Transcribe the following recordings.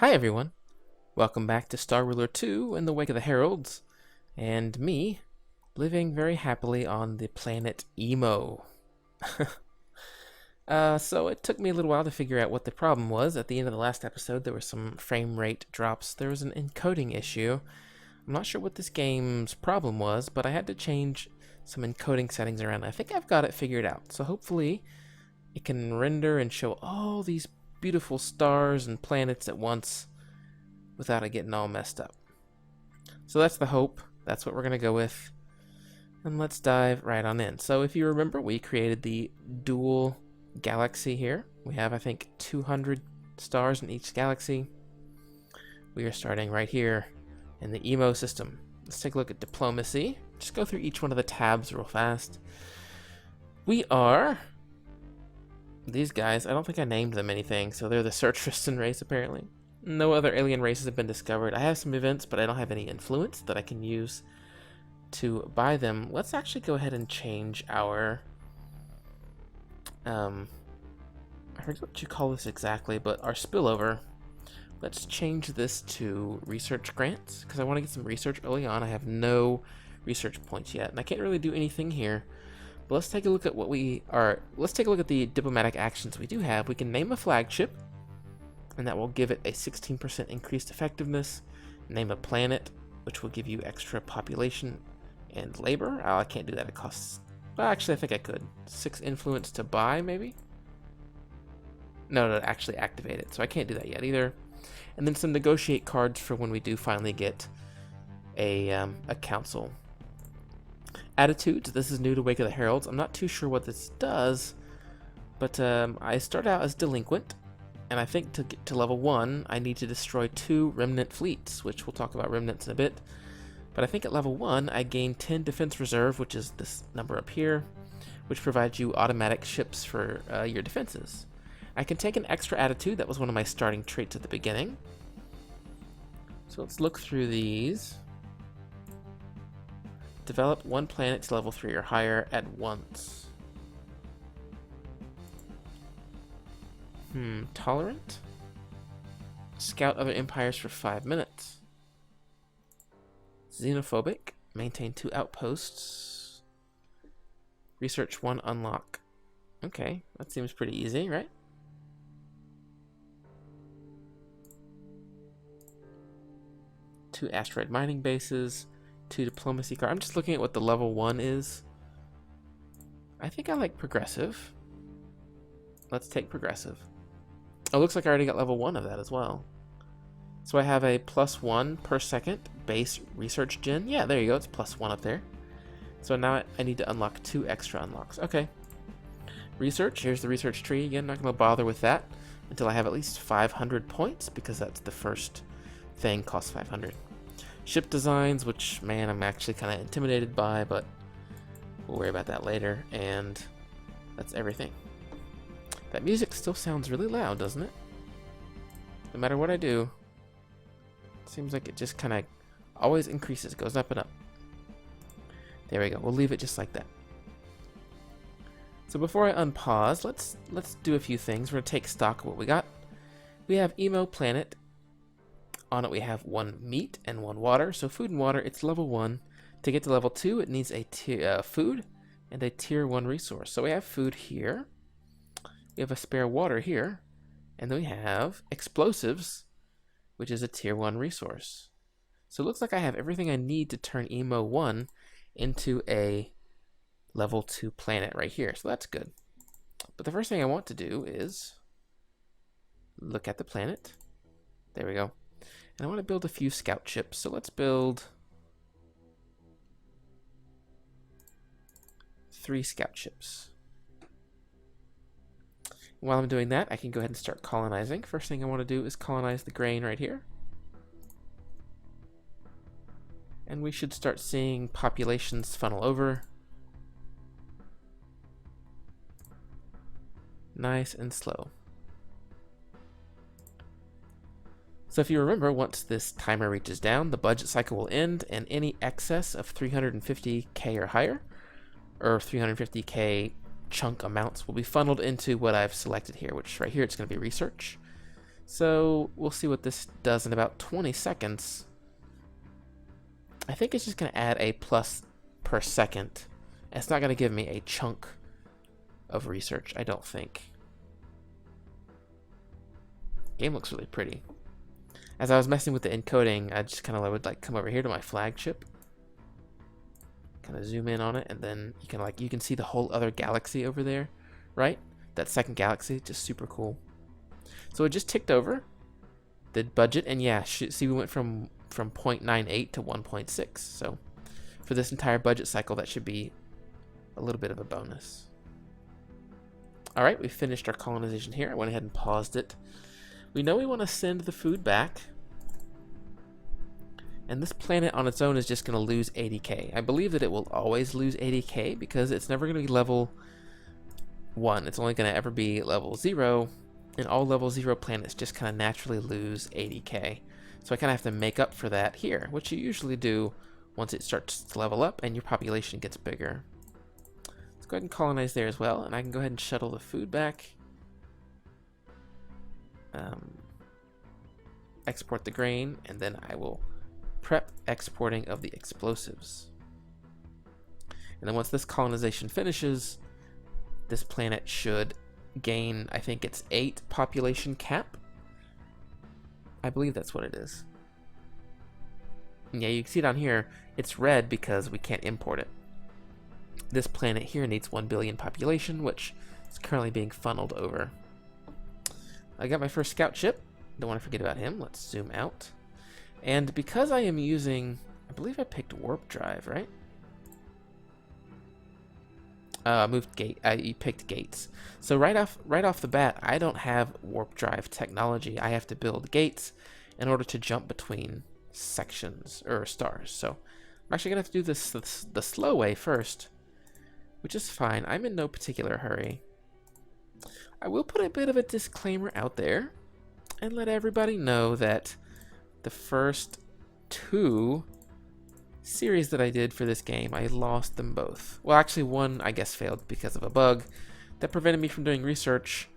Hi everyone, welcome back to Star Ruler 2 in the Wake of the Heralds, and me, living very happily on the planet Emo. So it took me a little while to figure out what the problem was. At the end of the last episode, there were some frame rate drops. There was an encoding issue. I'm not sure what this game's problem was, but I had to change some encoding settings around. I think I've got it figured out, so hopefully it can render and show all these beautiful stars and planets at once without it getting all messed up. So that's the hope. That's what we're going to go with. And let's dive right on in. So if you remember, we created the dual galaxy here. We have, I think, 200 stars in each galaxy. We are starting right here in the Emo system. Let's take a look at diplomacy. Just go through each one of the tabs real fast. We are these guys. I don't think I named them anything, so they're the Surtristan race apparently. No other alien races have been discovered. I have some events, but I don't have any influence that I can use to buy them. Let's actually go ahead and change our I forget what you call this exactly, but our spillover. Let's change this to research grants, because I want to get some research early on. I have no research points yet, and I can't really do anything here. But let's take a look at what we are. Let's take a look at the diplomatic actions we do have. We can name a flagship, and that will give it a 16% increased effectiveness. Name a planet, which will give you extra population and labor. Oh, I can't do that. It costs... Well, actually, I think I could. 6 influence to buy, maybe? No, to actually activate it. So I can't do that yet either. And then some negotiate cards for when we do finally get a council. Attitudes. This is new to Wake of the Heralds. I'm not too sure what this does, but I start out as delinquent. And I think to get to level 1, I need to destroy 2 remnant fleets, which we'll talk about remnants in a bit. But I think at level 1, I gain 10 defense reserve, which is this number up here, which provides you automatic ships for your defenses. I can take an extra attitude. That was one of my starting traits at the beginning. So let's look through these. Develop 1 planet to level 3 or higher at once. Tolerant? Scout other empires for 5 minutes. Xenophobic. Maintain 2 outposts. Research 1 unlock. Okay, that seems pretty easy, right? Two asteroid mining bases. 2 diplomacy cards. I'm just looking at what the level 1 is. I think I like progressive. Let's take progressive. Oh, looks like I already got level 1 of that as well. So I have a +1 per second base research gen. Yeah, there you go. It's +1 up there. So now I need to unlock 2 extra unlocks. Okay. Research. Here's the research tree. Again, not going to bother with that until I have at least 500 points, because that's the first thing, costs 500. Ship designs, which, man, I'm actually kind of intimidated by, but we'll worry about that later. And that's everything. That music still sounds really loud, doesn't it? No matter what I do, it seems like it just kind of always increases, goes up and up. There we go. We'll leave it just like that. So before I unpause, let's do a few things. We're going to take stock of what we got. We have Emo Planet. On it we have 1 meat and 1 water. So food and water, it's level 1. To get to level 2, it needs a food and a tier 1 resource. So we have food here. We have a spare water here. And then we have explosives, which is a tier 1 resource. So it looks like I have everything I need to turn Emo 1 into a level 2 planet right here. So that's good. But the first thing I want to do is look at the planet. There we go. And I want to build a few scout ships. So let's build 3 scout ships. While I'm doing that, I can go ahead and start colonizing. First thing I want to do is colonize the grain right here. And we should start seeing populations funnel over. Nice and slow. So if you remember, once this timer reaches down, the budget cycle will end, and any excess of 350k or higher, or 350k chunk amounts, will be funneled into what I've selected here, which right here it's going to be research. So we'll see what this does in about 20 seconds. I think it's just going to add a plus per second. It's not going to give me a chunk of research, I don't think. Game looks really pretty. As I was messing with the encoding, I just kind of would like come over here to my flagship, kind of zoom in on it, and then you can see the whole other galaxy over there, right? That second galaxy, just super cool. So it just ticked over the budget, and yeah, see we went from 0.98 to 1.6. So for this entire budget cycle, that should be a little bit of a bonus. All right, we finished our colonization here. I went ahead and paused it. We know we want to send the food back. And this planet on its own is just going to lose 80k. I believe that it will always lose 80k because it's never going to be level 1. It's only going to ever be level 0. And all level 0 planets just kind of naturally lose 80k. So I kind of have to make up for that here, which you usually do once it starts to level up and your population gets bigger. Let's go ahead and colonize there as well, and I can go ahead and shuttle the food back. Export the grain, and then I will prep exporting of the explosives. And then once this colonization finishes, this planet should gain, I think it's 8 population cap. I believe that's what it is. Yeah, you can see down here, it's red because we can't import it. This planet here needs 1 billion population, which is currently being funneled over. I got my first scout ship. Don't want to forget about him. Let's zoom out. And because I am using, I believe I picked warp drive, right? Moved gate. You picked gates. So right off the bat, I don't have warp drive technology. I have to build gates in order to jump between sections or stars. So I'm actually gonna have to do this the slow way first, which is fine. I'm in no particular hurry. I will put a bit of a disclaimer out there and let everybody know that the first 2 series that I did for this game, I lost them both. Well, actually one, I guess, failed because of a bug that prevented me from doing research,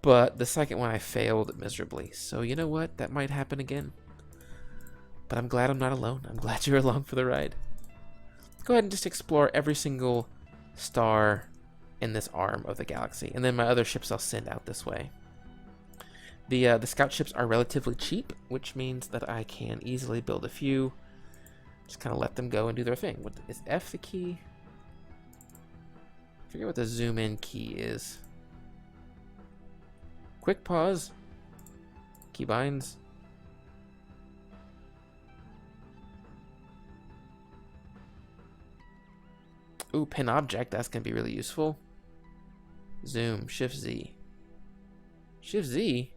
but the second one I failed miserably. So you know what? That might happen again. But I'm glad I'm not alone. I'm glad you're along for the ride. Go ahead and just explore every single star in this arm of the galaxy, and then my other ships I'll send out this way. The scout ships are relatively cheap, which means that I can easily build a few. Just kind of let them go and do their thing. What is F the key? I forget what the zoom in key is. Quick pause. Keybinds. Ooh, pin object. That's going to be really useful. Zoom. Shift Z. Shift Z?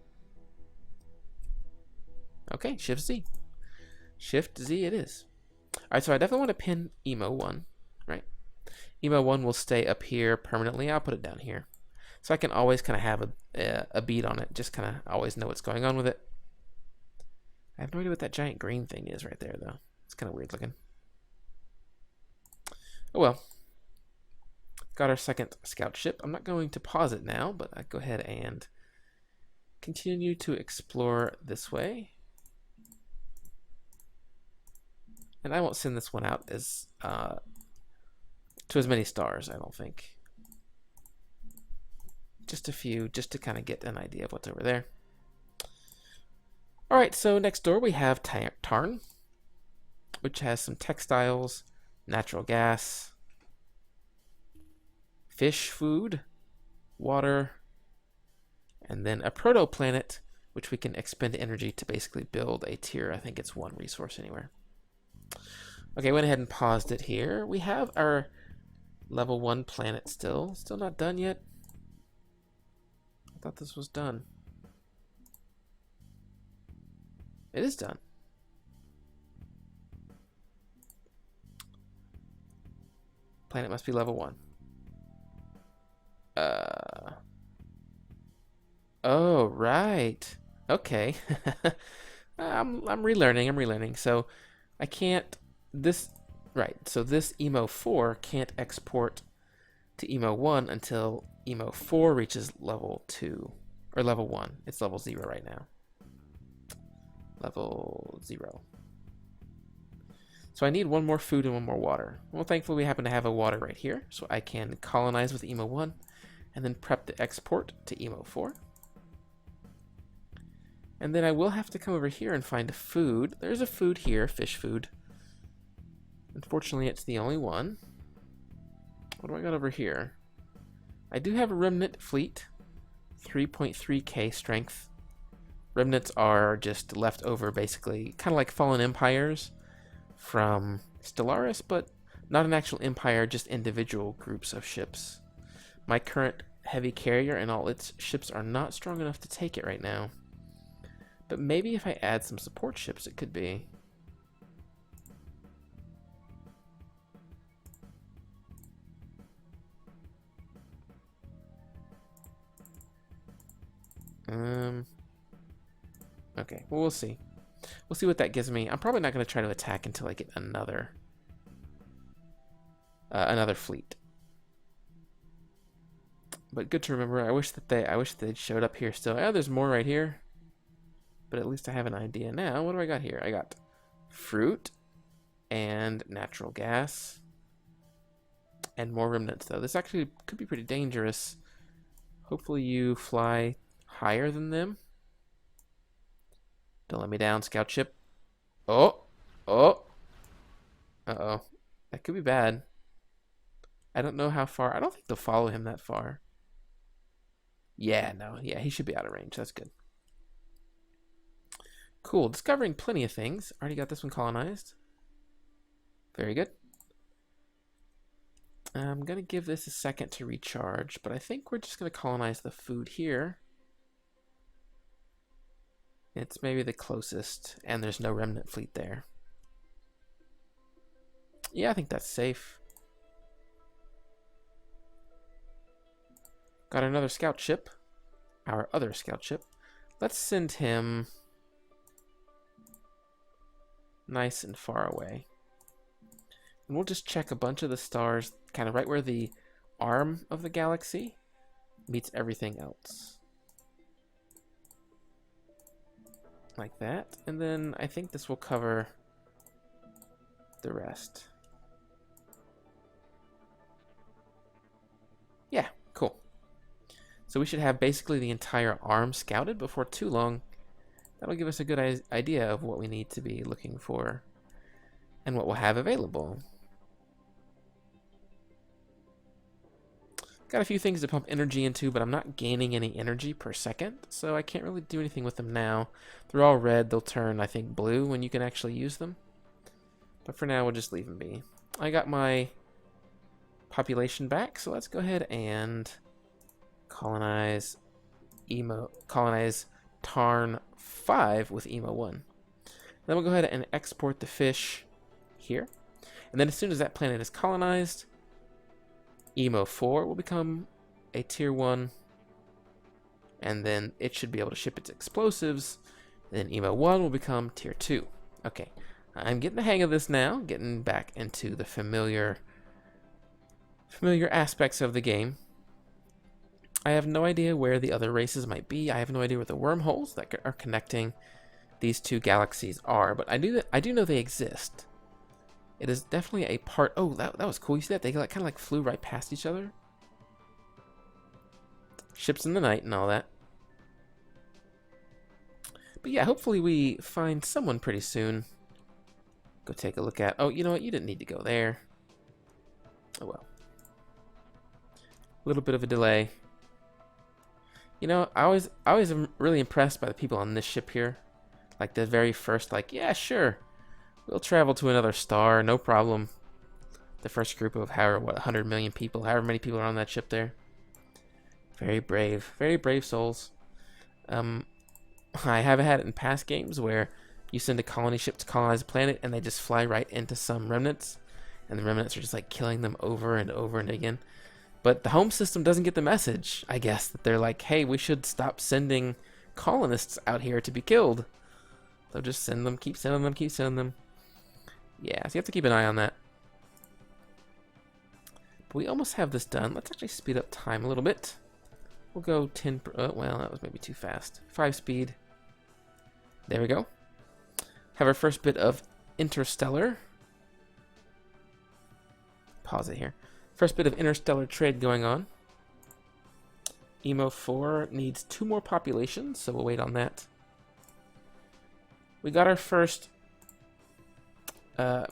Okay, Shift Z. Shift Z it is. Alright, so I definitely want to pin Emo 1, right? Emo 1 will stay up here permanently. I'll put it down here. So I can always kind of have a beat on it. Just kind of always know what's going on with it. I have no idea what that giant green thing is right there, though. It's kind of weird looking. Oh well. Got our second scout ship. I'm not going to pause it now, but I go ahead and continue to explore this way. And I won't send this one out as to as many stars, I don't think. Just a few, just to kind of get an idea of what's over there. Alright, so next door we have Tarn, which has some textiles, natural gas, fish food, water, and then a proto-planet, which we can expend energy to basically build a tier. I think it's 1 resource anywhere. Okay, went ahead and paused it here. We have our level 1 planet still not done yet. I thought this was done. It is done. Planet must be level 1. Oh, right. Okay. I'm relearning. So I can't so this Emo 4 can't export to Emo 1 until Emo 4 reaches level 2. Or level 1. It's level 0 right now. Level 0. So I need one more food and one more water. Well, thankfully we happen to have a water right here, so I can colonize with EMO 1 and then prep the export to EMO 4. And then I will have to come over here and find a food. There's a food here, fish food. Unfortunately, it's the only one. What do I got over here? I do have a remnant fleet, 3.3k strength. Remnants are just left over, basically, kind of like fallen empires from Stellaris, but not an actual empire, just individual groups of ships. My current heavy carrier and all its ships are not strong enough to take it right now. But maybe if I add some support ships, it could be. Okay, well, we'll see. We'll see what that gives me. I'm probably not going to try to attack until I get another fleet. But good to remember. I wish they'd showed up here still. Oh, there's more right here. But at least I have an idea now. What do I got here? I got fruit and natural gas and more remnants, though. This actually could be pretty dangerous. Hopefully you fly higher than them. Don't let me down, scout ship. Oh! Oh! Uh-oh. That could be bad. I don't know how far. I don't think they'll follow him that far. Yeah, no. Yeah, he should be out of range. That's good. Cool. Discovering plenty of things. Already got this one colonized. Very good. I'm going to give this a second to recharge, but I think we're just going to colonize the food here. It's maybe the closest, and there's no remnant fleet there. Yeah, I think that's safe. Got another scout ship. Our other scout ship. Let's send him nice and far away. And we'll just check a bunch of the stars, kind of right where the arm of the galaxy meets everything else. Like that. And then I think this will cover the rest. Yeah, cool. So we should have basically the entire arm scouted before too long. That'll give us a good idea of what we need to be looking for and what we'll have available. Got a few things to pump energy into, but I'm not gaining any energy per second, so I can't really do anything with them now. They're all red. They'll turn, I think, blue when you can actually use them. But for now, we'll just leave them be. I got my population back, so let's go ahead and colonize Tarn 5 with EMO 1. Then we'll go ahead and export the fish here. And then as soon as that planet is colonized, EMO 4 will become a tier 1, and then it should be able to ship its explosives. Then EMO 1 will become tier 2. Okay, I'm getting the hang of this now, getting back into the familiar aspects of the game. I have no idea where the other races might be. I have no idea where the wormholes that are connecting these two galaxies are, but I do know they exist. It is definitely a part. Oh, that was cool. You see that? They kind of like flew right past each other. Ships in the night and all that. But yeah, hopefully we find someone pretty soon. Go take a look at. Oh, you know what? You didn't need to go there. Oh well. A little bit of a delay. You know, I always am really impressed by the people on this ship here. Like the very first, like, yeah, sure. We'll travel to another star, no problem. The first group of 100 million people, however many people are on that ship there. Very brave souls. I have had it in past games where you send a colony ship to colonize a planet and they just fly right into some remnants. And the remnants are just like killing them over and over and again. But the home system doesn't get the message, I guess, that they're like, hey, we should stop sending colonists out here to be killed. They'll just send them, keep sending them, keep sending them. Yeah, so you have to keep an eye on that. But we almost have this done. Let's actually speed up time a little bit. We'll go 10 per, oh, well, that was maybe too fast. 5 speed. There we go. Have our first bit of Interstellar. Pause it here. First bit of interstellar trade going on. Emo 4 needs 2 more populations, so we'll wait on that. We got our first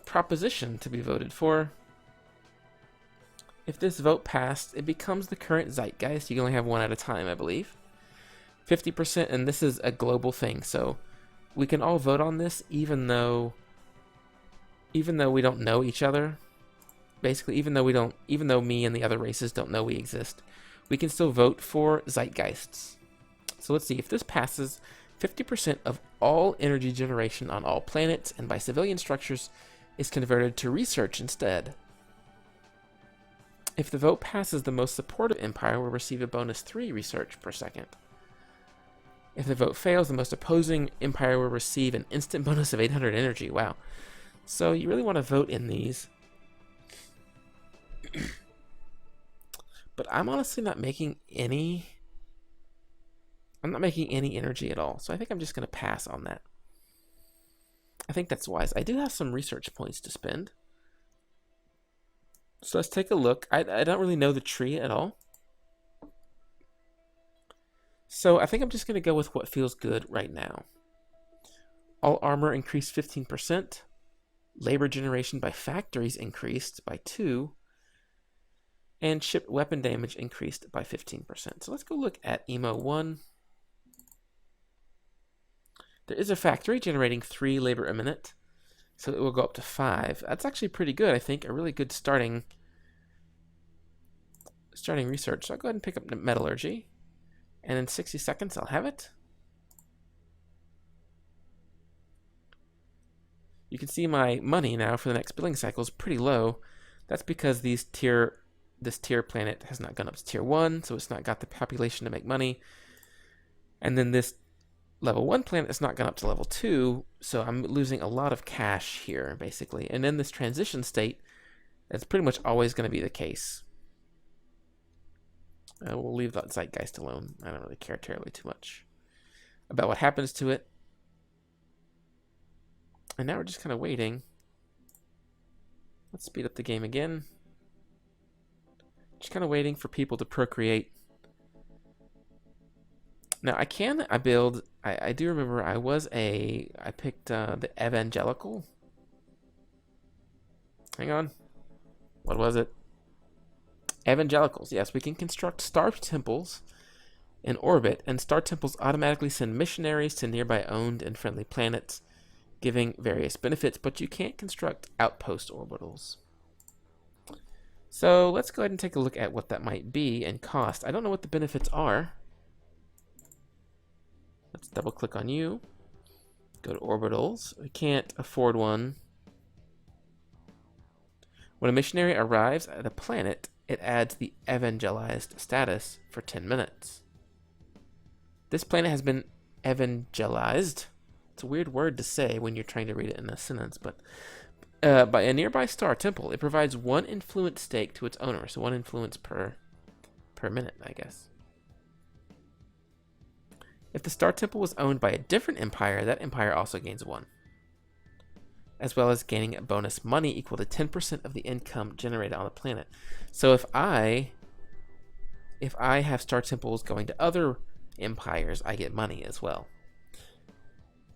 proposition to be voted for. If this vote passed, it becomes the current zeitgeist. You can only have one at a time, I believe. 50%, and this is a global thing, so we can all vote on this even though we don't know each other. Basically, even though me and the other races don't know we exist, we can still vote for zeitgeists. So let's see, if this passes, 50% of all energy generation on all planets and by civilian structures is converted to research instead. If the vote passes, the most supportive empire will receive a bonus 3 research per second. If the vote fails, the most opposing empire will receive an instant bonus of 800 energy. Wow. So you really want to vote in these. But I'm honestly not making any... I'm not making any energy at all. So I think I'm just going to pass on that. I think that's wise. I do have some research points to spend. So let's take a look. I don't really know the tree at all. So I think I'm just going to go with what feels good right now. All armor increased 15%. Labor generation by factories increased by 2. And shipped weapon damage increased by 15%. So let's go look at Emo 1. There is a factory generating 3 labor a minute. So it will go up to 5. That's actually pretty good, I think. A really good starting research. So I'll go ahead and pick up metallurgy. And in 60 seconds, I'll have it. You can see my money now for the next billing cycle is pretty low. That's because this tier planet has not gone up to tier 1, so it's not got the population to make money. And then this level 1 planet has not gone up to level 2, so I'm losing a lot of cash here, basically. And in this transition state, that's pretty much always going to be the case. We'll leave that zeitgeist alone. I don't really care terribly too much about what happens to it. And now we're just kind of waiting. Let's speed up the game again. Just kind of waiting for people to procreate. Now I do remember I picked the evangelical. Hang on. What was it? Evangelicals. Yes, we can construct star temples in orbit, and star temples automatically send missionaries to nearby owned and friendly planets, giving various benefits, but you can't construct outpost orbitals. So let's go ahead and take a look at what that might be and cost. I don't know what the benefits are. Let's double click on you. Go to orbitals. We can't afford one. When a missionary arrives at a planet, it adds the evangelized status for 10 minutes. This planet has been evangelized. It's a weird word to say when you're trying to read it in a sentence, but by a nearby star temple. It provides 1 influence stake to its owner, so 1 influence per minute, I guess. If the star temple was owned by a different empire, that empire also gains 1. As well as gaining a bonus money equal to 10% of the income generated on the planet. So if I have star temples going to other empires, I get money as well.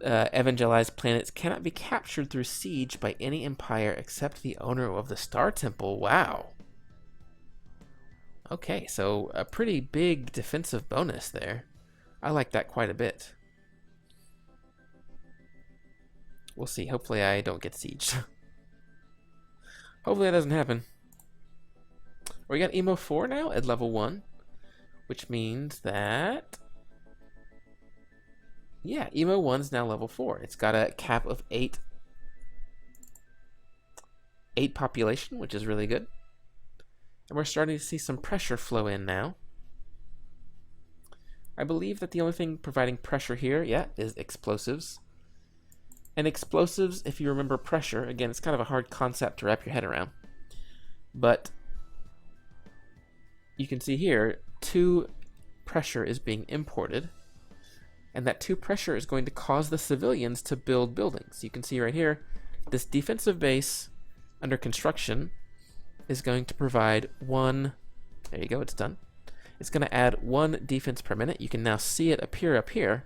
Evangelized planets cannot be captured through siege by any empire except the owner of the star temple. Wow. Okay, so a pretty big defensive bonus there. I like that quite a bit. We'll see. Hopefully I don't get sieged. Hopefully that doesn't happen. We got Emo 4 now at level 1, which means that... yeah, Emo 1 is now level 4. It's got a cap of 8 population, which is really good. And we're starting to see some pressure flow in now. I believe that the only thing providing pressure here, yeah, is explosives. And explosives, if you remember pressure, again, it's kind of a hard concept to wrap your head around. But you can see here, 2 pressure is being imported. And that 2 pressure is going to cause the civilians to build buildings. You can see right here, this defensive base under construction is going to provide 1, there you go, it's done. It's going to add 1 defense per minute. You can now see it appear up here.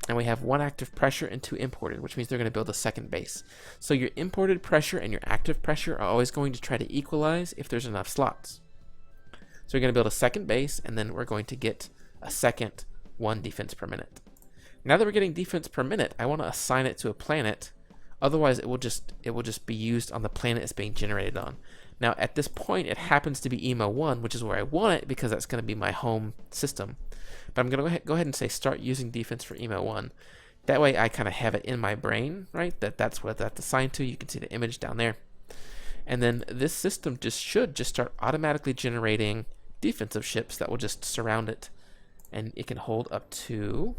And we have 1 active pressure and 2 imported, which means they're going to build a second base. So your imported pressure and your active pressure are always going to try to equalize if there's enough slots. So we're going to build a second base, and then we're going to get a second 1 defense per minute. Now that we're getting defense per minute, I want to assign it to a planet. Otherwise, it will just be used on the planet it's being generated on. Now, at this point, it happens to be EMO 1, which is where I want it because that's going to be my home system. But I'm going to go ahead and say start using defense for EMO 1. That way, I kind of have it in my brain, right? That's what that's assigned to. You can see the image down there. And then this system should just start automatically generating defensive ships that will just surround it. And it can hold up to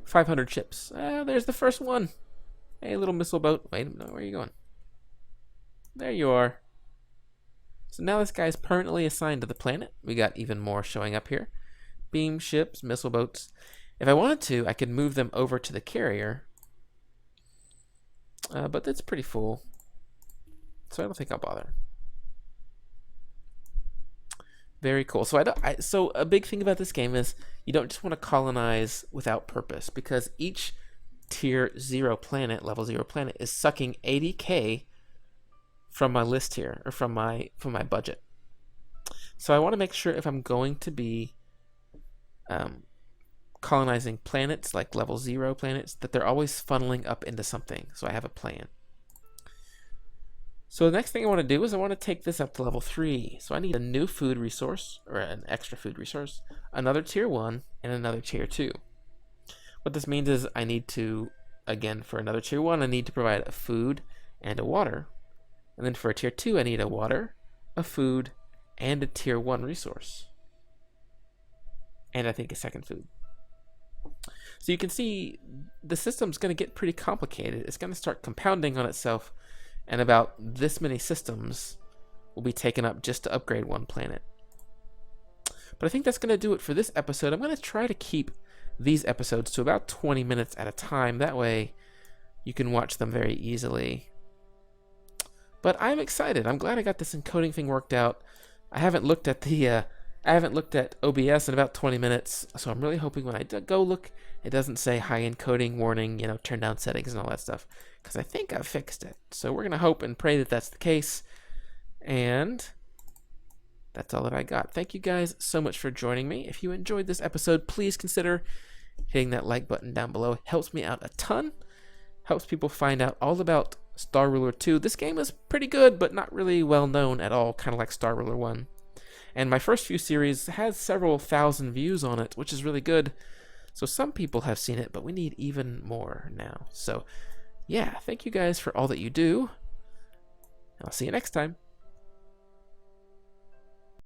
500 ships. There's the first one. Hey, little missile boat. Wait, no, where are you going? There you are. So now this guy's permanently assigned to the planet. We got even more showing up here. Beam ships, missile boats. If I wanted to, I could move them over to the carrier. But that's pretty full. So I don't think I'll bother. Very cool. So so a big thing about this game is you don't just want to colonize without purpose, because each tier 0 planet, level 0 planet, is sucking 80k from my list here, or from my budget. So I want to make sure if I'm going to be colonizing planets, like level 0 planets, that they're always funneling up into something. So I have a plan. So the next thing I want to do is I want to take this up to level 3. So I need a new food resource, or an extra food resource, another tier 1, and another tier 2. What this means is I need to, again, for another tier 1, I need to provide a food and a water. And then for a tier 2, I need a water, a food, and a tier 1 resource. And I think a second food. So you can see the system's going to get pretty complicated. It's going to start compounding on itself, and about this many systems will be taken up just to upgrade 1 planet. But I think that's going to do it for this episode. I'm going to try to keep these episodes to about 20 minutes at a time. That way you can watch them very easily. But I'm excited. I'm glad I got this encoding thing worked out. I haven't looked at OBS in about 20 minutes, so I'm really hoping when I go look, it doesn't say high encoding warning, turn down settings and all that stuff, because I think I've fixed it. So we're going to hope and pray that that's the case. And that's all that I got. Thank you guys so much for joining me. If you enjoyed this episode, please consider hitting that like button down below. It helps me out a ton. Helps people find out all about Star Ruler 2. This game is pretty good, but not really well known at all, kind of like Star Ruler 1. And my first few series has several thousand views on it, which is really good. So some people have seen it, but we need even more now. So yeah, thank you guys for all that you do. I'll see you next time.